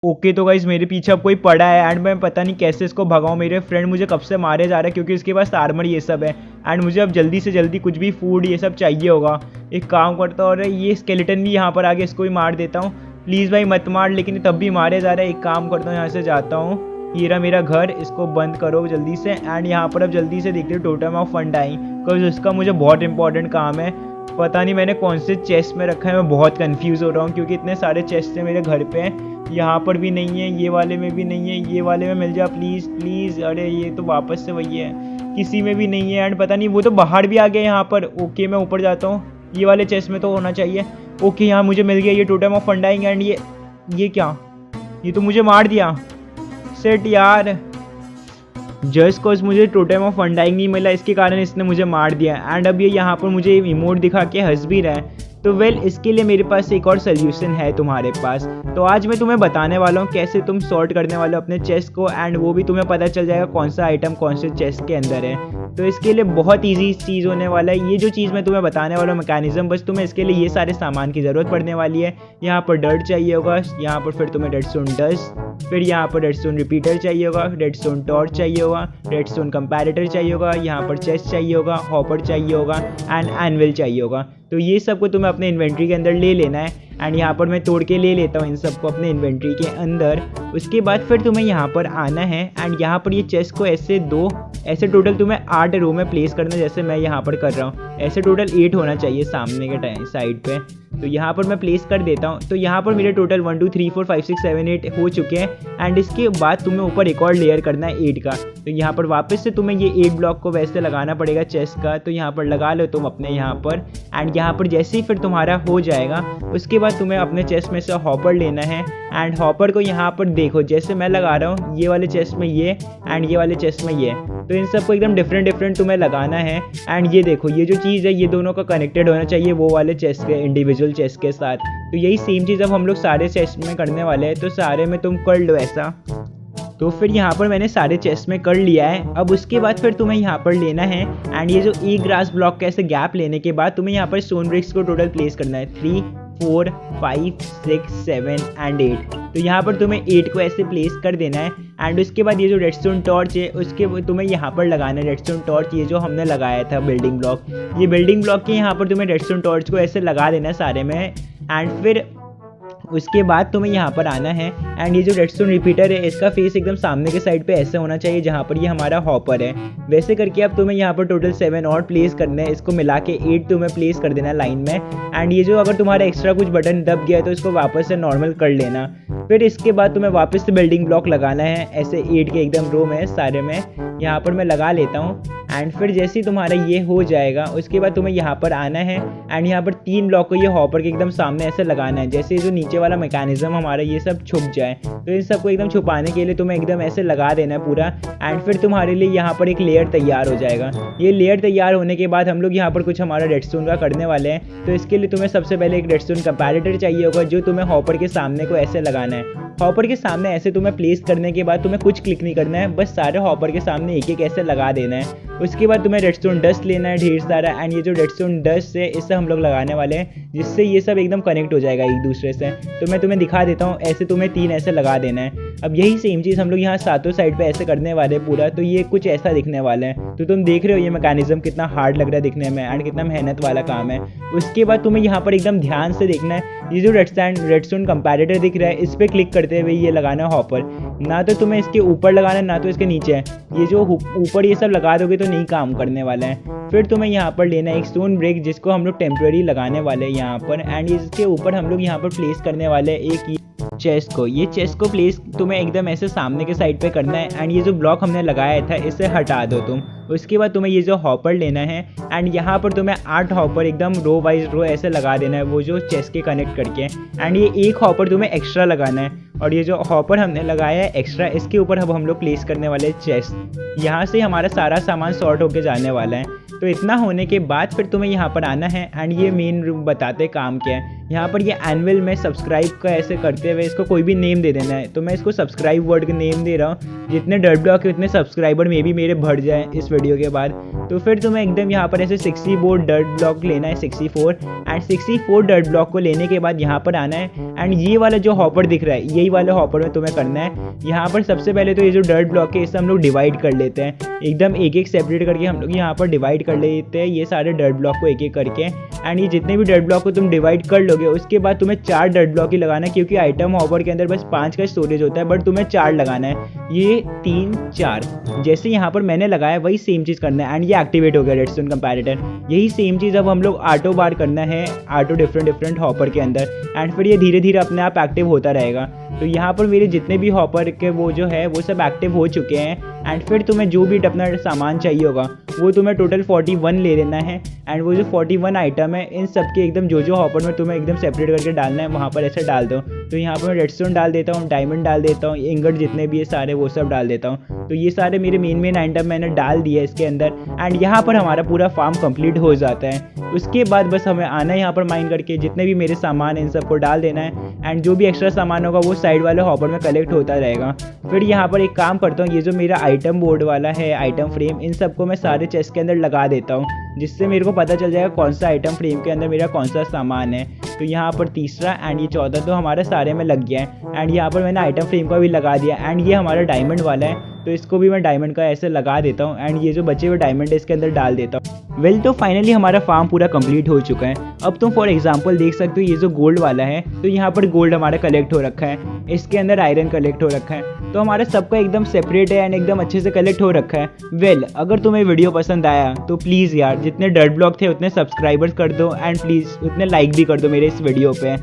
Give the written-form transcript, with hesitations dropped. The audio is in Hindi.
ओके तो गाइस मेरे पीछे अब कोई पड़ा है एंड मैं पता नहीं कैसे इसको भगाऊं। मेरे फ्रेंड मुझे कब से मारे जा रहा है क्योंकि इसके पास आर्मर ये सब है एंड मुझे अब जल्दी से जल्दी कुछ भी फूड ये सब चाहिए होगा। एक काम करता हूँ, और ये स्केलेटन भी यहाँ पर आगे, इसको भी मार देता हूँ। प्लीज़ भाई मत मार, लेकिन तब भी मारे जा रहा है। एक काम करता हूँ, यहाँ से जाता हूँ। ये रहा मेरा घर, इसको बंद करो जल्दी से। एंड यहाँ पर अब जल्दी से देखते हो टोटम ऑफ फंडाई, बिकॉज उसका मुझे बहुत इंपॉर्टेंट काम है। पता नहीं मैंने कौन से चेस्ट में रखा है, मैं बहुत कंफ्यूज हो रहा हूँ क्योंकि इतने सारे चेस्ट है मेरे घर पे। यहाँ पर भी नहीं है, ये वाले में भी नहीं है, ये वाले में मिल जा प्लीज़ प्लीज़। अरे ये तो वापस से वही है, किसी में भी नहीं है। एंड पता नहीं वो तो बाहर भी आ गया यहाँ पर। ओके मैं ऊपर जाता हूँ, ये वाले चेस्ट में तो होना चाहिए। ओके यहाँ मुझे मिल गया ये टोटम ऑफ फंडाइंग। एंड ये क्या, ये तो मुझे मार दिया। सेट यार, जस्ट कॉज मुझे टोटम ऑफ फंडाइंग नहीं मिला, इसके कारण इसने मुझे मार दिया। एंड अब ये यहाँ पर मुझे इमोट दिखा के हंस भी रहा है। तो वेल इसके लिए मेरे पास एक और सोल्यूशन है तुम्हारे पास। तो आज मैं तुम्हें बताने वाला हूँ कैसे तुम सॉर्ट करने वाले हो अपने चेस्ट को, एंड वो भी तुम्हें पता चल जाएगा कौन सा आइटम कौन से चेस्ट के अंदर है। तो इसके लिए बहुत ईजी चीज़ होने वाला है। ये जो चीज़ मैं तुम्हें बताने वाला हूँ मैकेनिज्म, बस तुम्हें इसके लिए ये सारे सामान की ज़रूरत पड़ने वाली है। यहाँ पर डर्ट चाहिए होगा, यहाँ पर फिर तुम्हें रेडस्टोन डस्ट, फिर यहाँ पर रेडस्टोन रिपीटर चाहिए होगा, रेडस्टोन टॉर्च चाहिए होगा, रेडस्टोन कंपैरेटर चाहिए होगा, यहाँ पर चेस्ट चाहिए होगा, हॉपर चाहिए होगा एंड एनविल चाहिए होगा। तो ये सब को तुम्हें अपने इन्वेंट्री के अंदर ले लेना है। एंड यहाँ पर मैं तोड़ के ले लेता हूँ इन सबको अपने इन्वेंट्री के अंदर। उसके बाद फिर तुम्हें यहाँ पर आना है एंड यहाँ पर ये चेस्ट को ऐसे टोटल तुम्हें 8 रो में प्लेस करना है, जैसे मैं यहाँ पर कर रहा हूँ। ऐसे टोटल 8 होना चाहिए सामने के साइड पे। तो यहाँ पर मैं प्लेस कर देता हूँ। तो यहाँ पर मेरे टोटल 1 2 3 4 5 6 7 8 हो चुके हैं। एंड इसके बाद तुम्हें ऊपर एक और लेयर करना है 8 का। तो यहाँ पर वापस से तुम्हें ये 8 ब्लॉक को वैसे लगाना पड़ेगा चेस्ट का। तो यहाँ पर लगा लो तुम अपने यहाँ पर। एंड यहाँ पर जैसे ही फिर तुम्हारा हो जाएगा, उसके बाद तुम्हें अपने चेस्ट में से हॉपर लेना है। एंड हॉपर को यहाँ पर देखो, जैसे मैं लगा रहा हूँ, ये वाले चेस्ट में ये एंड ये वाले चेस्ट में ये। तो इन सबको एकदम डिफरेंट तुम्हें लगाना है। एंड ये देखो, ये जो चीज़ है ये दोनों का कनेक्टेड होना चाहिए वो वाले चेस्ट के इंडिविजुअल चेस्ट के साथ। तो यही सेम चीज़ अब हम लोग सारे चेस्ट में करने वाले हैं। तो सारे में तुम कर लो ऐसा। तो फिर यहाँ पर मैंने सारे चेस्ट में कर लिया है। अब उसके बाद फिर तुम्हें यहाँ पर लेना है एंड ये जो एक ग्रास ब्लॉक का ऐसे गैप लेने के बाद तुम्हें यहाँ पर स्टोन ब्रिक्स को टोटल प्लेस करना है 3 4 5 6 7 एंड 8। तो यहाँ पर तुम्हें 8 को ऐसे प्लेस कर देना है। एंड उसके बाद ये जो रेडस्टोन टॉर्च है उसके तुम्हें यहाँ पर लगाना है रेडस्टोन टॉर्च, ये जो हमने लगाया था बिल्डिंग ब्लॉक। ये बिल्डिंग ब्लॉक के यहाँ पर तुम्हें रेडस्टोन टॉर्च को ऐसे लगा देना है सारे में। एंड फिर उसके बाद तुम्हें यहाँ पर आना है एंड ये जो रेडस्टोन रिपीटर है इसका फेस एकदम सामने के साइड पे ऐसे होना चाहिए जहाँ पर ये हमारा हॉपर है। वैसे करके अब तुम्हें यहाँ पर टोटल 7 और प्लेस करने हैं। इसको मिला के 8 तुम्हें प्लेस कर देना लाइन में। एंड ये जो अगर तुम्हारा एक्स्ट्रा कुछ बटन दब गया है तो इसको वापस से नॉर्मल कर लेना। फिर इसके बाद तुम्हें वापस से बिल्डिंग ब्लॉक लगाना है ऐसे 8 के एकदम रो में सारे में। यहाँ पर मैं लगा लेता हूँ। एंड फिर जैसे ही तुम्हारा ये हो जाएगा उसके बाद तुम्हें यहाँ पर आना है एंड यहाँ पर 3 ब्लॉक को ये हॉपर के एकदम सामने ऐसे लगाना है, जैसे जो नीचे वाला मैकेनिज्म हमारा ये सब छुप जाए। तो इन सबको एकदम छुपाने के लिए तुम्हें एकदम ऐसे लगा देना है पूरा। एंड फिर तुम्हारे लिए यहाँ पर एक लेयर तैयार हो जाएगा। ये लेयर तैयार होने के बाद हम लोग यहाँ पर कुछ हमारा रेडस्टोन का करने वाले हैं। तो इसके लिए तुम्हें सबसे पहले एक रेडस्टोन कंपैरेटर चाहिए होगा जो तुम्हें हॉपर के सामने को ऐसे लगाना है। हॉपर के सामने ऐसे तुम्हें प्लेस करने के बाद तुम्हें कुछ क्लिक नहीं करना है, बस सारे हॉपर के सामने एक एक ऐसे लगा देना है। उसके बाद तुम्हें रेडस्टोन डस्ट लेना है ढेर सारा। एंड ये जो रेडस्टोन डस्ट है इससे हम लोग लगाने वाले हैं जिससे ये सब एकदम कनेक्ट हो जाएगा एक दूसरे से। तो मैं तुम्हें दिखा देता हूँ, ऐसे तुम्हें 3 ऐसे लगा देना है। अब यही सेम चीज़ हम लोग यहाँ सातों साइड पे ऐसे करने वाले हैं पूरा। तो ये कुछ ऐसा दिखने वाला है। तो तुम देख रहे हो ये मैकेनिज्म कितना हार्ड लग रहा है दिखने में एंड कितना मेहनत वाला काम है। उसके बाद तुम्हें यहाँ पर एकदम ध्यान से देखना है, ये जो रेडस्टोन कंपैरेटर दिख रहा है इस पर क्लिक करते हुए ये लगाना है हॉपर। ना तो तुम्हें इसके ऊपर लगाना है ना तो इसके नीचे है। ये जो ऊपर ये सब लगा दोगे तो नहीं काम करने वाला है। फिर तुम्हें यहाँ पर लेना है एक स्टोन ब्रिक जिसको हम लोग टेम्प्रेरी लगाने वाले हैं यहाँ पर। एंड इसके ऊपर हम लोग यहाँ पर प्लेस करने वाले हैं एक चेस्ट को। ये चेस्ट को प्लेस तुम्हें एकदम ऐसे सामने के साइड पे करना है। एंड ये जो ब्लॉक हमने लगाया था इसे हटा दो तुम। उसके बाद तुम्हें ये जो हॉपर लेना है एंड यहाँ पर तुम्हें 8 हॉपर एकदम रो वाइज रो ऐसे लगा देना है वो जो चेस्ट के कनेक्ट करके। एंड ये एक हॉपर तुम्हें एक्स्ट्रा लगाना है। और ये जो हॉपर हमने लगाया है एक्स्ट्रा इसके ऊपर अब हम लोग प्लेस करने वाले हैं चेस्ट। यहाँ से हमारा सारा सामान सॉर्ट होके जाने वाला है। तो इतना होने के बाद फिर तुम्हें यहाँ पर आना है एंड ये मेन बताते काम क्या है। यहाँ पर ये एनुअल में सब्सक्राइब का ऐसे करते हुए इसको कोई भी नेम दे देना है। तो मैं इसको सब्सक्राइब वर्ड का नेम दे रहा हूँ। जितने डर्ट ब्लॉक है उतने सब्सक्राइबर में भी मेरे बढ़ जाए इस वीडियो के बाद। तो फिर तुम्हें एकदम यहाँ पर ऐसे 64 डर्ट ब्लॉक लेना है, 64 एंड 64 डर्ट ब्लॉक को लेने के बाद यहाँ पर आना है एंड ये वाला जो हॉपर दिख रहा है यही वाले हॉपर में तुम्हें करना है। यहाँ पर सबसे पहले तो ये जो डर्ट ब्लॉक है इसे हम लोग डिवाइड कर लेते हैं, एकदम एक एक सेपरेट करके हम लोग यहाँ पर डिवाइड कर लेते हैं ये सारे डर्ट ब्लॉक को एक एक करके। एंड ये जितने भी डर्ट ब्लॉक को तुम डिवाइड कर लोगे उसके बाद तुम्हें 4 डर्ट ब्लॉक ही लगाना है, क्योंकि आइटम हॉपर के अंदर बस 5 का स्टोरेज होता है, बट तुम्हें 4 लगाना है, ये 3 4। जैसे यहाँ पर मैंने लगाया वही सेम चीज़ करना है एंड ये एक्टिवेट हो गया रेडस्टोन कंपैरेटर। यही सेम चीज़ अब हम लोग ऑटो बार करना है, ऑटो डिफरेंट हॉपर के अंदर एंड फिर ये धीरे धीरे अपने आप एक्टिव होता रहेगा। तो यहाँ पर मेरे जितने भी हॉपर के वो जो है वो सब एक्टिव हो चुके हैं। एंड फिर तुम्हें जो भी अपना सामान चाहिए होगा वो तुम्हें टोटल 41 ले लेना है एंड वो जो 41 आइटम है इन सब के एकदम जो हॉपर में तुम्हें एकदम सेपरेट करके डालना है वहाँ पर ऐसे डाल दो। तो यहाँ पर मैं रेडस्टोन डाल देता हूँ, डायमंड डाल देता हूँ, इंगट जितने भी है सारे वो सब डाल देता हूँ। तो ये सारे मेरे मेन आइटम मैंने डाल दिया इसके अंदर एंड यहाँ पर हमारा पूरा फार्म कंप्लीट हो जाता है। उसके बाद बस हमें आना है यहाँ पर माइन करके जितने भी मेरे सामान इन सबको डाल देना है एंड जो भी एक्स्ट्रा सामान होगा वो साइड वाले हॉपर में कलेक्ट होता रहेगा। फिर यहाँ पर एक काम करता हूँ, ये जो मेरा आइटम बोर्ड वाला है आइटम फ्रेम इन सबको मैं सारे चेस्ट के अंदर लगा देता हूँ, जिससे मेरे को पता चल जाएगा कौन सा आइटम फ्रेम के अंदर मेरा कौन सा सामान है। तो यहाँ पर तीसरा एंड ये चौथा तो हमारे सारे में लग गया है एंड यहाँ पर मैंने आइटम फ्रेम का भी लगा दिया एंड ये हमारा डायमंड वाला है तो इसको भी मैं डायमंड का ऐसे लगा देता हूँ एंड ये जो बचे हुए डायमंड है इसके अंदर डाल देता हूँ। वेल तो फाइनली हमारा फार्म पूरा कंप्लीट हो चुका है। अब तुम फॉर एग्जांपल देख सकते हो ये जो गोल्ड वाला है तो यहाँ पर गोल्ड हमारा कलेक्ट हो रखा है, इसके अंदर आयरन कलेक्ट हो रखा है, तो हमारा सबका एकदम सेपरेट है एंड एकदम अच्छे से कलेक्ट हो रखा है। वेल अगर तुम्हें वीडियो पसंद आया तो प्लीज़ यार जितने डर्ट ब्लॉक थे उतने सब्सक्राइबर्स कर दो एंड प्लीज़ उतने लाइक भी कर दो मेरे इस वीडियो पे।